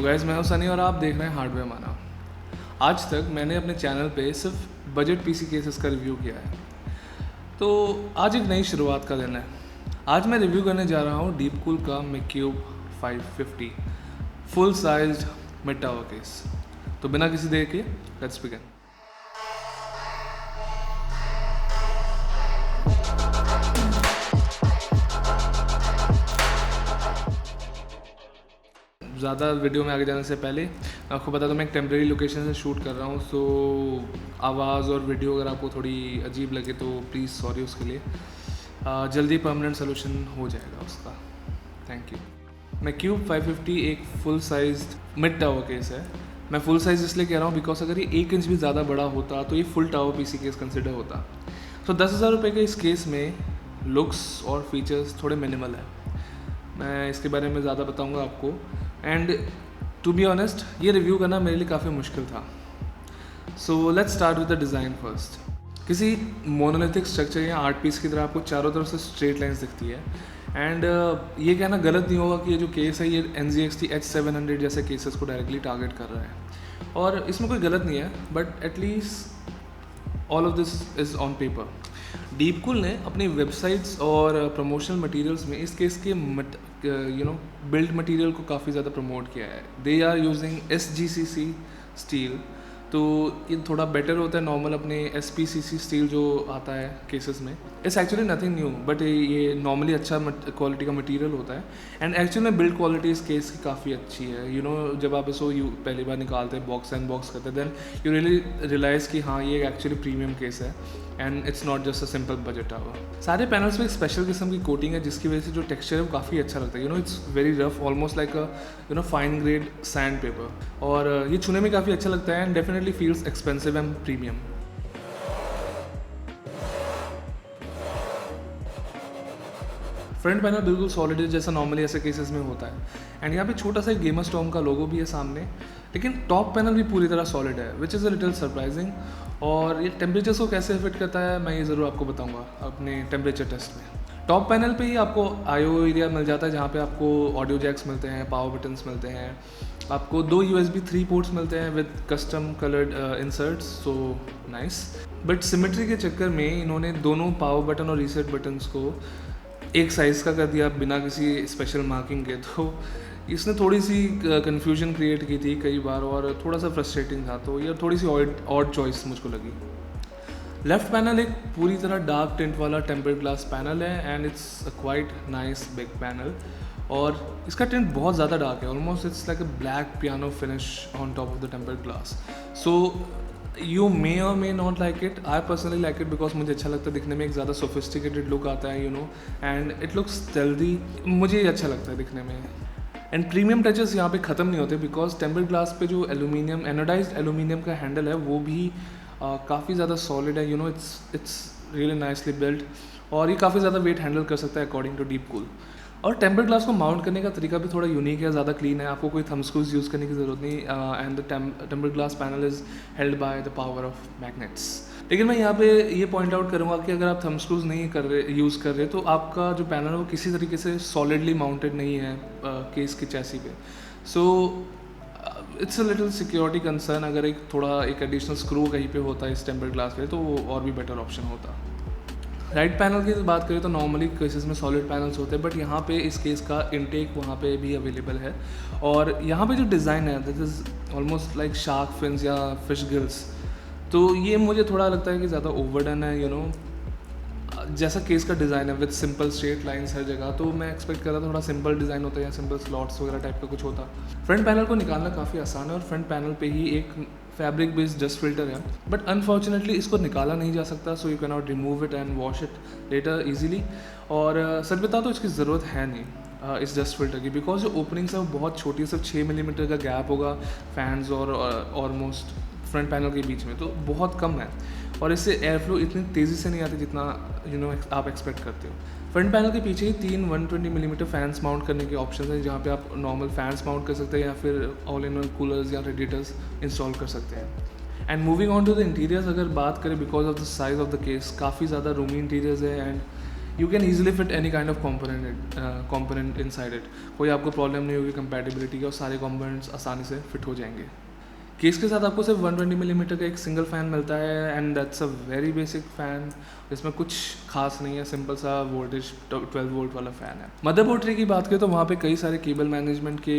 Hello guys, मैं हूं सनी और आप देख रहे हैं हार्डवेयर माना। आज तक मैंने अपने चैनल पे सिर्फ बजट पीसी केसेस का रिव्यू किया है, तो आज एक नई शुरुआत का दिन है। आज मैं रिव्यू करने जा रहा हूं डीपकूल का मैक्यूब 550 full sized mid tower case. तो बिना किसी देर के लेट्स बिगिन। ज़्यादा वीडियो में आगे जाने से पहले आपको बता दूं मैं एक टेम्प्रेरी लोकेशन से शूट कर रहा हूं, सो आवाज़ और वीडियो अगर आपको थोड़ी अजीब लगे तो प्लीज़ सॉरी उसके लिए। जल्दी परमानेंट सोल्यूशन हो जाएगा उसका। Thank you. मैक्यूब 550 एक full size mid tower case है। मैं फुल साइज़ इसलिए कह रहा हूँ बिकॉज अगर ये 1 इंच भी ज़्यादा बड़ा होता तो ये full tower PC case consider होता। सो 10,000 रुपये के इस केस में लुक्स और फीचर्स थोड़े मिनिमल है। मैं इसके बारे में ज़्यादा बताऊंगा आपको। एंड टू बी ऑनेस्ट ये रिव्यू करना मेरे लिए काफ़ी मुश्किल था। So let's start with the design first. किसी मोनोलिथिक स्ट्रक्चर या आर्ट पीस की तरह आपको चारों तरफ से स्ट्रेट लाइंस दिखती है। एंड ये कहना गलत नहीं होगा कि ये जो केस है ये NZXT H700 जैसे केसेस को डायरेक्टली टारगेट कर रहा है, और इसमें कोई गलत नहीं है, but at least all of this is on paper. Deepcool ने अपनी वेबसाइट्स और प्रमोशनल मटेरियल्स में इस केस के बिल्ड मटेरियल को काफ़ी ज़्यादा प्रमोट किया है। They are using SGCC steel, तो ये थोड़ा बेटर होता है नॉर्मल अपने SPCC स्टील जो आता है केसेस में। It's actually nothing new, but ये नॉर्मली अच्छा क्वालिटी का मटेरियल होता है। एंड एक्चुअली में बिल्ड क्वालिटी इस केस की काफ़ी अच्छी है। जब आप इसको पहली बार निकालते हैं, बॉक्स अनबॉक्स करते हैं, देन यू रियली रियलाइज़ कि हाँ ये एक्चुअली प्रीमियम केस है and it's not just a simple budget tower. सारे पैनल्स में एक स्पेशल किस्म की कोटिंग है जिसकी वजह से जो टेक्सचर है वो काफ़ी अच्छा लगता है। It's very rough, almost like a fine grade sand paper, और ये छूने में काफ़ी अच्छा लगता है and definitely feels expensive and premium. Front panel बिल्कुल सॉलिड है जैसा नॉर्मली ऐसे केसेस में होता है। एंड यहाँ पे छोटा सा एक गेमर स्टॉर्म का लोगो भी है सामने, लेकिन टॉप पैनल भी पूरी तरह सॉलिड है, which is a little surprising. और ये टेम्परेचर्स को कैसे इफेक्ट करता है मैं ये ज़रूर आपको बताऊंगा अपने टेम्परेचर टेस्ट में। टॉप पैनल पे ही आपको IO एरिया मिल जाता है जहाँ पे आपको ऑडियो जैक्स मिलते हैं, पावर बटन्स मिलते हैं, आपको 2 USB 3 पोर्ट्स मिलते हैं with custom coloured inserts, so nice. But symmetry के चक्कर में इन्होंने दोनों पावर बटन और रीसेट बटन्स को एक साइज़ का कर दिया बिना किसी स्पेशल मार्किंग के, तो इसने थोड़ी सी कन्फ्यूजन क्रिएट की थी कई बार और थोड़ा सा फ्रस्ट्रेटिंग था। तो ये थोड़ी सी ऑड चॉइस मुझको लगी। लेफ्ट पैनल एक पूरी तरह डार्क टिंट वाला टेम्पर्ड ग्लास पैनल है and it's a quite nice big panel, और इसका टिंट बहुत ज़्यादा डार्क है, almost it's like a black piano finish on top of the tempered glass. So you may or may not like it, I personally like it because मुझे अच्छा लगता है दिखने में, एक ज़्यादा सोफिस्टिकेटेड लुक आता है एंड इट लुक्स स्टेल्दी, मुझे ये अच्छा लगता है दिखने में। एंड प्रीमियम टचेस यहाँ पे ख़त्म नहीं होते बिकॉज टेम्पर्ड ग्लास पे जो एल्यूमिनियम एनोडाइज्ड एल्यूमिनियम का हैंडल है वो भी काफ़ी ज़्यादा सॉलिड है। इट्स रियली नाइसली बिल्ट, और ये काफ़ी ज़्यादा वेट हैंडल कर सकता है अकॉर्डिंग टू डीपकूल। और टेम्पर्ड ग्लास को माउंट करने का तरीका भी थोड़ा यूनिक है, ज़्यादा क्लीन है, आपको कोई थंब स्क्रूज यूज़ करने की ज़रूरत नहीं। And the tempered glass panel is held by the power of magnets. लेकिन मैं यहाँ पे ये पॉइंट आउट करूँगा कि अगर आप थंब स्क्रूज नहीं यूज़ कर रहे तो आपका जो पैनल है वो किसी तरीके से सॉलिडली माउंटेड नहीं है केस के चैसी पे। So it's a little security concern, अगर एक एडिशनल स्क्रू कहीं पे होता है इस टेम्पर्ड ग्लास पे तो वो और भी बेटर ऑप्शन होता। राइट पैनल की बात करें तो नॉर्मली केसेस में सॉलिड पैनल्स होते हैं, बट यहाँ पे इस केस का इनटेक वहाँ पे भी अवेलेबल है। और यहाँ पे जो डिज़ाइन है this is almost like shark fins या फिश गिल्स, तो ये मुझे थोड़ा लगता है कि ज़्यादा ओवरडन है। जैसा केस का डिज़ाइन है विद सिंपल स्ट्रेट लाइंस हर जगह, तो मैं एक्सपेक्ट कर रहा था थोड़ा सिंपल डिज़ाइन होता या सिंपल स्लॉट्स वगैरह टाइप का कुछ होता। फ्रंट पैनल को निकालना काफ़ी आसान है और फ्रंट पैनल पे ही एक फैब्रिक बेस्ड डस्ट फिल्टर है, बट अनफॉर्चुनेटली इसको निकाला नहीं जा सकता, so you can not remove it and wash it later easily. और सच बता तो इसकी ज़रूरत है नहीं इस डस्ट फिल्टर की, बिकॉज जो ओपनिंग्स है वो बहुत छोटी है, सिर्फ 6 मिलीमीटर का गैप होगा फैंस और ऑलमोस्ट फ्रंट पैनल के बीच में, तो बहुत कम है, और इससे एयर फ्लो इतनी तेज़ी से नहीं आती जितना आप एक्सपेक्ट करते हो। फ्रंट पैनल के पीछे ही 3 120 मिलीमीटर फैंस माउंट करने के ऑप्शन हैं, जहाँ पे आप नॉर्मल फैंस माउंट कर सकते हैं या फिर ऑल इन कूलर्स या रेडिएटर्स इंस्टॉल कर सकते हैं। And moving on to the interiors अगर बात करें, because of the size of the case काफ़ी ज़्यादा रूमी इंटीरियर्स है and you can easily fit any kind of component inside it. कोई आपको प्रॉब्लम नहीं होगी कंपैटिबिलिटी की, और सारे कॉम्पोनेंट्स आसानी से फिट हो जाएंगे। केस के साथ आपको सिर्फ 120 मिलीमीटर का एक सिंगल फ़ैन मिलता है, and that's a very basic fan. इसमें कुछ खास नहीं है, सिंपल सा वोल्टेज 12 वोल्ट वाला फ़ैन है। मदरबोर्ड ट्रे की बात करें तो वहाँ पे कई सारे केबल मैनेजमेंट के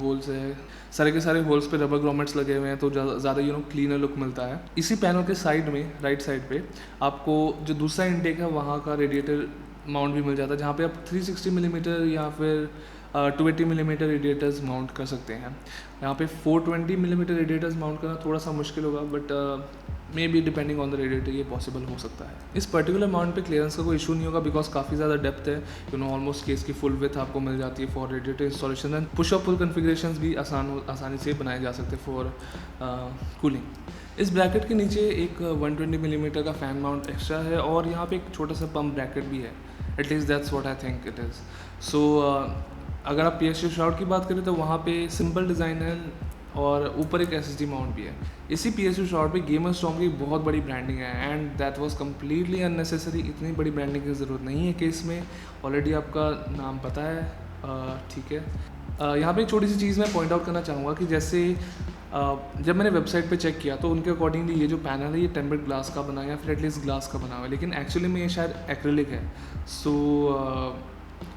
होल्स है, सारे के सारे होल्स पे रबर ग्रोमेट्स लगे हुए हैं, तो ज़्यादा क्लीनर लुक मिलता है। इसी पैनल के साइड में राइट साइड पे आपको जो दूसरा इनटेक है वहाँ का रेडिएटर माउंट भी मिल जाता है, जहाँ पे आप 360 मिलीमीटर या फिर 280 मिलीमीटर रेडिएटर्स माउंट कर सकते हैं। यहाँ पे 420 मिलीमीटर रेडिएटर्स माउंट करना थोड़ा सा मुश्किल होगा, but may be depending on the radiator ये पॉसिबल हो सकता है। इस पर्टिकुलर माउंट पे क्लियरेंस का कोई इशू नहीं होगा, बिकॉज काफ़ी ज़्यादा डेप्थ है, ऑलमोस्ट केस की फुल विथ आपको मिल जाती है for radiator installation, and push और पुल कन्फिग्रेशंस भी आसानी से बनाए जा सकते हैं फॉर कूलिंग। इस ब्रैकेट के नीचे एक 120 मिलीमीटर का फ़ैन माउंट एक्स्ट्रा है, और यहाँ पे एक छोटा सा पम्प ब्रैकेट भी है, at least that's what I think it is. So अगर आप PSU शाउट की बात करें तो वहाँ पे सिंपल डिज़ाइन है, और ऊपर एक SSD माउंट भी है। इसी PSU शाउट पे गेमर स्टॉर्म की बहुत बड़ी ब्रांडिंग है, and that was completely unnecessary. इतनी बड़ी ब्रांडिंग की ज़रूरत नहीं है केस में, ऑलरेडी आपका नाम पता है, ठीक है। यहाँ पे एक छोटी सी चीज़ मैं पॉइंट आउट करना चाहूँगा कि जैसे जब मैंने वेबसाइट पे चेक किया तो उनके अकॉर्डिंगली ये जो पैनल है ये टेम्पर्ड ग्लास का बना है, या फिर एटलीस्ट ग्लास का बना हुआ है, लेकिन एक्चुअली में ये शायद एक्रिलिक है। So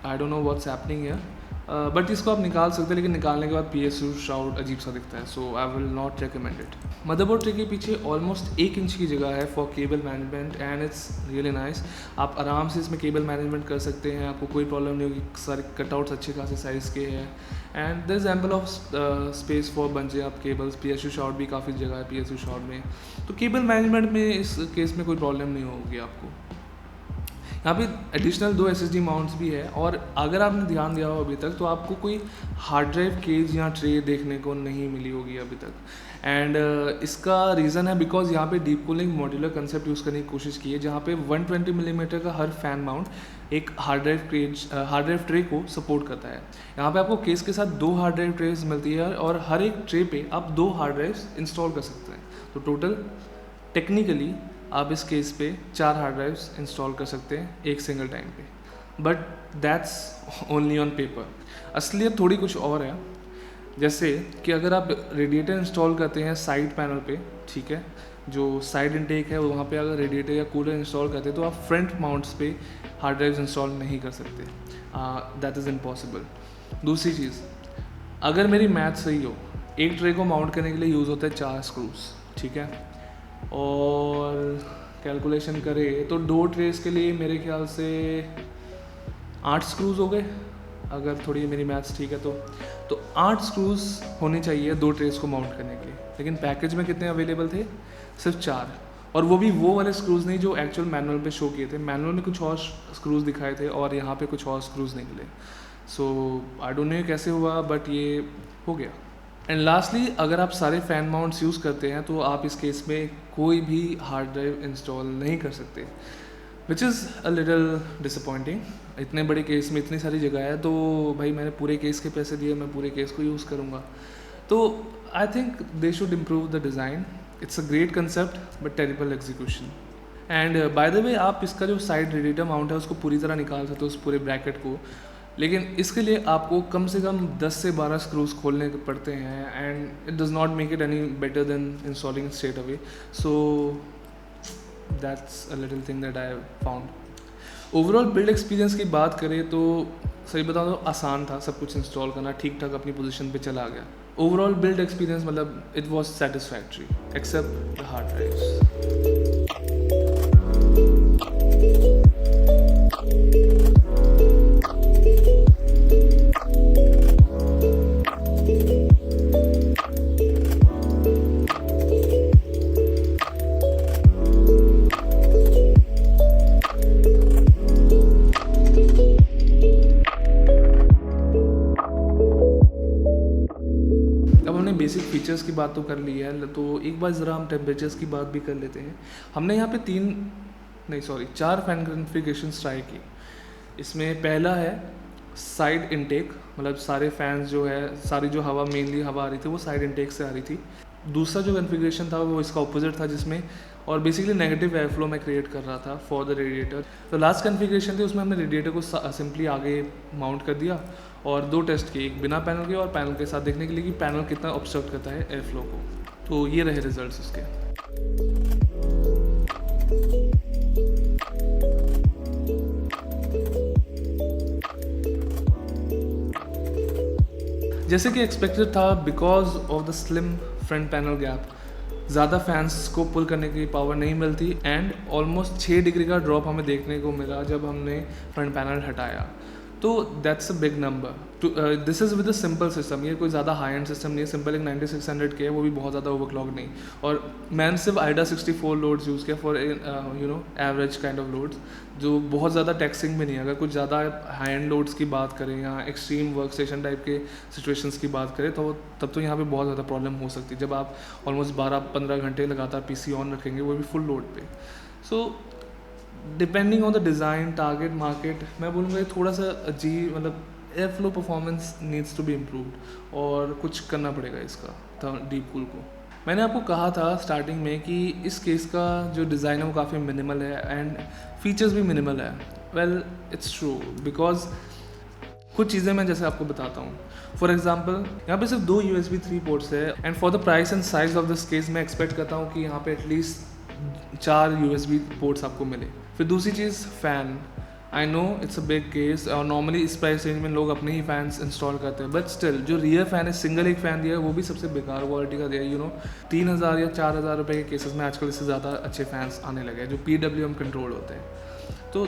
I don't know what's happening है, बट इसको आप निकाल सकते हैं, लेकिन निकालने के बाद PSU शाउट अजीब सा दिखता है, so I will not recommend it. Motherboard tray के पीछे ऑलमोस्ट 1 इंच की जगह है for cable management, and it's really nice. आप आराम से इसमें केबल मैनेजमेंट कर सकते हैं, आपको कोई प्रॉब्लम नहीं होगी, सारे कटआउट्स अच्छे खासे साइज़ के हैं, and there is ample of space for bunch of cables. PSU shout भी काफ़ी जगह है PSU शाउट में, तो केबल मैनेजमेंट में इस केस में कोई प्रॉब्लम नहीं होगी आपको। यहाँ पे एडिशनल 2 SSD माउंट्स भी है, और अगर आपने ध्यान दिया हो अभी तक तो आपको कोई हार्ड ड्राइव केज या ट्रे देखने को नहीं मिली होगी अभी तक, एंड इसका रीज़न है बिकॉज यहाँ पे deep cooling modular concept use करने की कोशिश की है, जहाँ पे 120 मिलीमीटर का हर फैन माउंट एक हार्ड ड्राइव ट्रे को सपोर्ट करता है। यहाँ पे आपको केस के साथ 2 हार्ड ड्राइव ट्रेज मिलती है, और हर एक ट्रे पे आप 2 हार्ड ड्राइव्स इंस्टॉल कर सकते हैं, तो टोटल टेक्निकली आप इस केस पे 4 हार्ड ड्राइव्स इंस्टॉल कर सकते हैं एक सिंगल टाइम पे, but that's only on paper. असलियत थोड़ी कुछ और है, जैसे कि अगर आप रेडिएटर इंस्टॉल करते हैं साइड पैनल पे, ठीक है, जो साइड इनटेक है वहाँ पे अगर रेडिएटर या कूलर इंस्टॉल करते हैं तो आप फ्रंट माउंट्स पे हार्ड ड्राइव्स इंस्टॉल नहीं कर सकते, दैट इज़ इम्पॉसिबल। दूसरी चीज़, अगर मेरी मैथ सही हो, एक ट्रे को माउंट करने के लिए यूज़ होता है 4 स्क्रूज, ठीक है, और कैलकुलेशन करें तो 2 ट्रेस के लिए मेरे ख्याल से 8 स्क्रूज हो गए, अगर थोड़ी मेरी मैथ्स ठीक है तो 8 स्क्रूज होने चाहिए 2 ट्रेस को माउंट करने के लिए, लेकिन पैकेज में कितने अवेलेबल थे? सिर्फ 4, और वो भी वो वाले स्क्रूज नहीं जो एक्चुअल मैनुअल पे शो किए थे। मैनुअल में कुछ और स्क्रूज दिखाए थे और यहाँ पे कुछ और स्क्रूज निकले, सो आई डोंट नो कैसे हुआ, बट ये हो गया। एंड लास्टली, अगर आप सारे फ़ैन माउंट्स यूज़ करते हैं तो आप इस केस में कोई भी हार्ड ड्राइव इंस्टॉल नहीं कर सकते, which is a little disappointing. इतने बड़े केस में इतनी सारी जगह है, तो भाई मैंने पूरे केस के पैसे दिए, मैं पूरे केस को यूज़ करूँगा, तो I think they should improve the design. It's a great concept but terrible execution. And by the way, आप इसका जो साइड रेडिएटर माउंट है उसको पूरी तरह निकाल सकते हो उस पूरे ब्रैकेट को, लेकिन इसके लिए आपको कम से कम 10 से 12 स्क्रूज खोलने पड़ते हैं, and it does not make it any better than installing straight away, so that's a little thing that I found. Overall build experience की बात करें तो सही बताऊँ तो आसान था, सब कुछ इंस्टॉल करना ठीक ठाक अपनी पोजीशन पे चला गया। ओवरऑल बिल्ड एक्सपीरियंस मतलब it was satisfactory except the hard drives. Basic features की बात तो कर ली है, तो एक बार ज़रा हम टेम्परेचर्स की बात भी कर लेते हैं। हमने यहाँ पे 4 फैन कॉन्फ़िगरेशंस ट्राई की। इसमें पहला है साइड इनटेक, मतलब सारे फैंस जो है, सारी जो मेनली हवा आ रही थी वो साइड इनटेक से आ रही थी। दूसरा जो कॉन्फ़िगरेशन था वो इसका ऑपोजिट था, जिसमें और बेसिकली नेगेटिव एयर फ्लो मैं क्रिएट कर रहा था फॉर द रेडिएटर। तो लास्ट कॉन्फ़िगरेशन थी उसमें हमने रेडिएटर को सिंपली आगे माउंट कर दिया और 2 टेस्ट किए, एक बिना पैनल के और पैनल के साथ, देखने के लिए कि पैनल कितना ऑब्स्ट्रक्ट करता है एयर फ्लो को। तो ये रहे रिजल्ट्स उसके। जैसे कि एक्सपेक्टेड था, because of the slim front panel gap ज़्यादा फैंस को पुल करने की पावर नहीं मिलती एंड ऑलमोस्ट 6 डिग्री का ड्रॉप हमें देखने को मिला जब हमने फ्रंट पैनल हटाया। तो that's a big number. This is with a simple system, ये कोई ज़्यादा हाई एंड सिस्टम नहीं है, सिंपल एक 9600 के है, वो भी बहुत ज़्यादा ओवरक्लॉक नहीं। और मैंने सिर्फ आइडा 64 लोड्स यूज़ किया for average kind of loads, जो बहुत ज़्यादा टैक्सिंग भी नहीं है। अगर कुछ ज़्यादा हाई एंड लोड्स की बात करें या एक्सट्रीम वर्क स्टेशन टाइप के सिचुएशंस की बात करें तो तब तो यहाँ पे बहुत ज़्यादा प्रॉब्लम हो सकती है जब आप ऑलमोस्ट 12-15 घंटे लगातार पीसी ऑन रखेंगे, वो भी फुल लोड पे। So depending on the design, target market, मैं बोलूँगा ये थोड़ा सा अजीब, मतलब air flow performance needs to be improved और कुछ करना पड़ेगा इसका डीप कूल को। मैंने आपको कहा था स्टार्टिंग में कि इस केस का जो डिज़ाइन है वो काफ़ी मिनिमल है एंड फीचर्स भी मिनिमल है। वेल इट्स ट्रू, बिकॉज कुछ चीज़ें मैं जैसे आपको बताता हूँ। फॉर एग्जाम्पल यहाँ पे सिर्फ 2 USB 3 पोर्ट्स है and for the price and size of this case मैं एक्सपेक्ट करता हूँ कि यहाँ पे एटलीस्ट 4 USB पोर्ट्स आपको मिले। फिर दूसरी चीज़ fan, I know it's a big case और नॉर्मली इस प्राइस रेंज में लोग अपने ही फैंस इंस्टॉल करते हैं, बट स्टिल जो रियर फ़ैन है, सिंगल एक फ़ैन दिया है वो भी सबसे बेकार क्वालिटी का दिया है। 3000 या 4000 रुपये के केसेस में आजकल इससे ज़्यादा अच्छे फैंस आने लगे हैं जो PWM कंट्रोल होते हैं। तो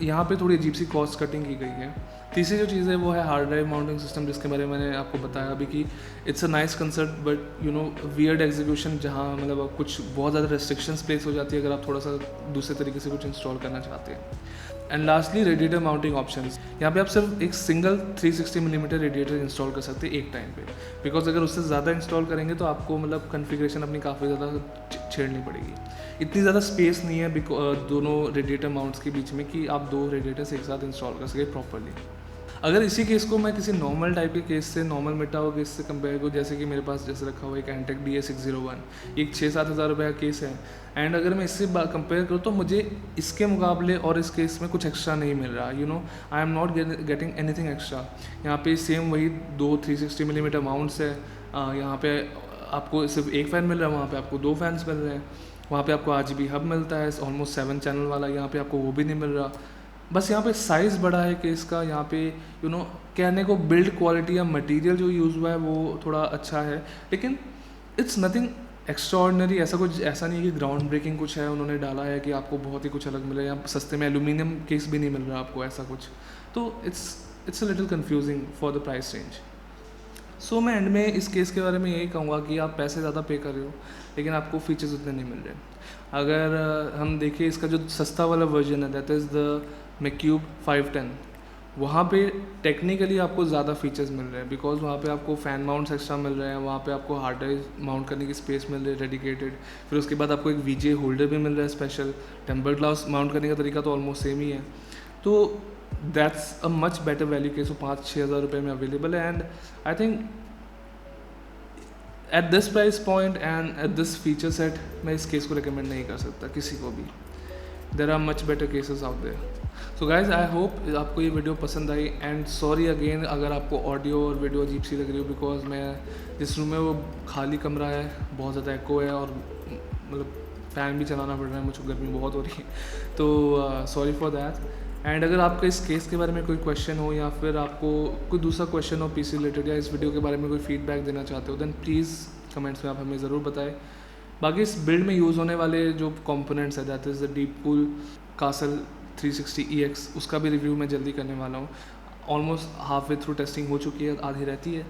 यहाँ पे थोड़ी अजीब सी कॉस्ट कटिंग की गई है। तीसरी जो चीज़ है वो है हार्ड ड्राइव माउंटिंग सिस्टम, जिसके बारे में मैंने आपको बताया अभी कि it's a nice concept but weird execution, जहाँ मतलब कुछ बहुत ज़्यादा रेस्ट्रिक्शंस प्लेस हो जाती है अगर आप थोड़ा सा दूसरे तरीके से कुछ इंस्टॉल करना चाहते हैं। And lastly radiator mounting options, यहाँ पे आप सिर्फ एक सिंगल 360 मिलीमीटर रेडिएटर इंस्टॉल कर सकते हैं एक टाइम पे, बिकॉज अगर उससे ज़्यादा इंस्टॉल करेंगे तो आपको मतलब कन्फिग्रेशन अपनी काफ़ी ज़्यादा छेड़नी पड़ेगी। इतनी ज़्यादा स्पेस नहीं है दोनों रेडिएटर माउंट्स के बीच में कि आप 2 रेडिएटर्स एक साथ इंस्टॉल कर सकें प्रॉपरली। अगर इसी केस को मैं किसी नॉर्मल टाइप के केस से, नॉर्मल मिटाओ केस से कंपेयर करूँ, जैसे कि मेरे पास जैसे रखा हुआ एक एंटेक DA601, एक 6-7 हज़ार रुपये का केस है एंड अगर मैं इससे कंपेयर करूँ तो मुझे इसके मुकाबले और इस केस में कुछ एक्स्ट्रा नहीं मिल रहा। I am not getting anything extra. यहाँ पे सेम वही 2 360 मिलीमीटर माउंट्स है, यहाँ पे आपको सिर्फ एक फ़ैन मिल रहा है, वहाँ पे आपको 2 फैंस मिल रहे हैं, वहाँ पे आपको RGB हब मिलता है ऑलमोस्ट 7 चैनल वाला, यहाँ पे आपको वो भी नहीं मिल रहा। बस यहाँ पे साइज़ बड़ा है केस का, यहाँ पे कहने को बिल्ड क्वालिटी या मटेरियल जो यूज़ हुआ है वो थोड़ा अच्छा है, लेकिन इट्स नथिंग एक्स्ट्राऑर्डिनरी। ऐसा नहीं है कि ग्राउंड ब्रेकिंग कुछ है उन्होंने डाला है कि आपको बहुत ही कुछ अलग मिले, या सस्ते में एल्यूमिनियम केस भी नहीं मिल रहा आपको ऐसा कुछ। तो it's a little confusing for the price range. So मैं एंड में इस केस के बारे में यही कहूँगा कि आप पैसे ज़्यादा पे कर रहे हो लेकिन आपको फीचर्स उतने नहीं मिल रहे। अगर हम देखें इसका जो सस्ता वाला वर्जन है, दैट इज़ द मैक्यूब 510, वहाँ पे टेक्निकली आपको ज़्यादा फीचर्स मिल रहे हैं, बिकॉज वहाँ पे आपको फ़ैन माउंट्स एक्स्ट्रा मिल रहे हैं, वहाँ पे आपको हार्ड ड्राइव माउंट करने की स्पेस मिल रही है डेडिकेटेड, फिर उसके बाद आपको एक VGA होल्डर भी मिल रहा है स्पेशल, टेम्पर्ड ग्लास माउंट करने का तरीका तो ऑलमोस्ट सेम ही है। तो that's a much better value case, वो 5-6 हज़ार रुपये में अवेलेबल है and I think at this price point and at this feature set मैं इस केस को रिकमेंड नहीं कर सकता किसी को भी। There are much better cases out there. So guys I hope आपको ये वीडियो पसंद आई एंड सॉरी अगेन अगर आपको ऑडियो और वीडियो अजीब सी लग रही हो, बिकॉज मैं जिस रूम में वो खाली कमरा है, बहुत ज़्यादा एको है और मतलब फ़ैन भी चलाना पड़ रहा है, मुझको गर्मी बहुत हो रही है, तो सॉरी फॉर दैट। एंड अगर आपका इस केस के बारे में कोई क्वेश्चन हो या फिर आपको कोई दूसरा क्वेश्चन हो PC रिलेटेड या इस वीडियो के बारे में कोई फीडबैक देना चाहते हो, देन प्लीज़ कमेंट्स में आप हमें ज़रूर बताएं। बाकी इस बिल्ड में यूज़ होने वाले जो कंपोनेंट्स है, that is the deep cool castle 360EX, उसका भी रिव्यू मैं जल्दी करने वाला हूँ। Almost half way through testing हो चुकी है, आधी रहती है,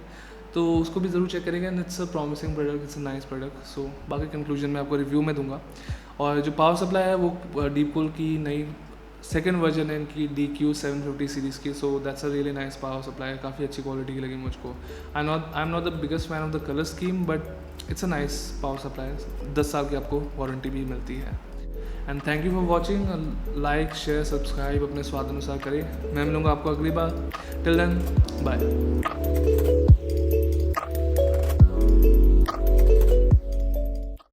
तो उसको भी ज़रूर चेक करेंगे and it's a promising product, it's a nice product. So बाकी कंक्लूजन मैं आपको रिव्यू में दूंगा। और जो पावर सप्लाई है वो डीप कूल की नई सेकेंड वर्जन है इनकी DQ750 सीरीज़ की, so that's a really nice power supply, काफ़ी अच्छी क्वालिटी की लगी मुझको। I am not the biggest fan of the colour scheme, but it's a nice power supply. 10 साल की आपको वारंटी भी मिलती है। And thank you for watching. Like share subscribe अपने स्वाद अनुसार करें। मैं मिलूँगा आपको अगली बार। Till then bye.